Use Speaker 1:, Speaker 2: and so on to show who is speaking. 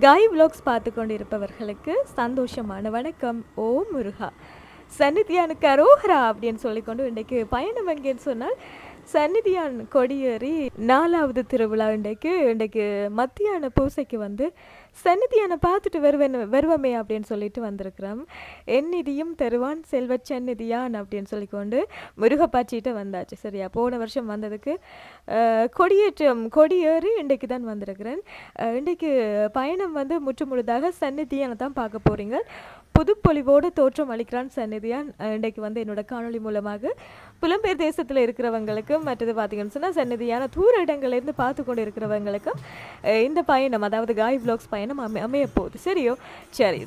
Speaker 1: காய் விலாக்ஸ் பார்த்து கொண்டிருப்பவர்களுக்கு சந்தோஷமான வணக்கம். ஓ முருகா சந்நிதியானுக்கு அரோஹரா அப்படின்னு சொல்லிக்கொண்டு இன்றைக்கு பயணம் எங்கேன்னு சொன்னால் சந்நிதியான் கொடியேறி 4வது திருவிழா இன்றைக்கு மத்தியான பூசைக்கு வந்து சந்நிதியானை பார்த்துட்டு வருவமே அப்படின்னு சொல்லிட்டு வந்திருக்கிறோம். எந்நிதியும் தருவான் செல்வச் சந்நிதியான் அப்படின்னு சொல்லிக்கொண்டு முருகப்பாச்சிட்ட வந்தாச்சு. சரியா, போன வருஷம் வந்ததுக்கு கொடியேறி இன்றைக்கு தான் வந்திருக்கிறேன். இன்றைக்கு பயணம் வந்து முற்றுமுழுதாக சந்நிதியானை தான் பார்க்க போறீங்க. புதுப்பொலிவோடு தோற்றம் அளிக்கிறான் சந்நிதியான். இன்றைக்கு வந்து என்னோட காணொலி மூலமாக புலம்பெயர் தேசத்தில் இருக்கிறவங்களுக்கும் மற்றது பார்த்தீங்கன்னு சொன்னால் சந்நிதியான தூர இடங்கள்லேருந்து பார்த்து கொண்டு இருக்கிறவங்களுக்கும் இந்த பயணம், அதாவது காய் விலாக்ஸ் பயணம் அமைய போகுது. சரியோ, சரி.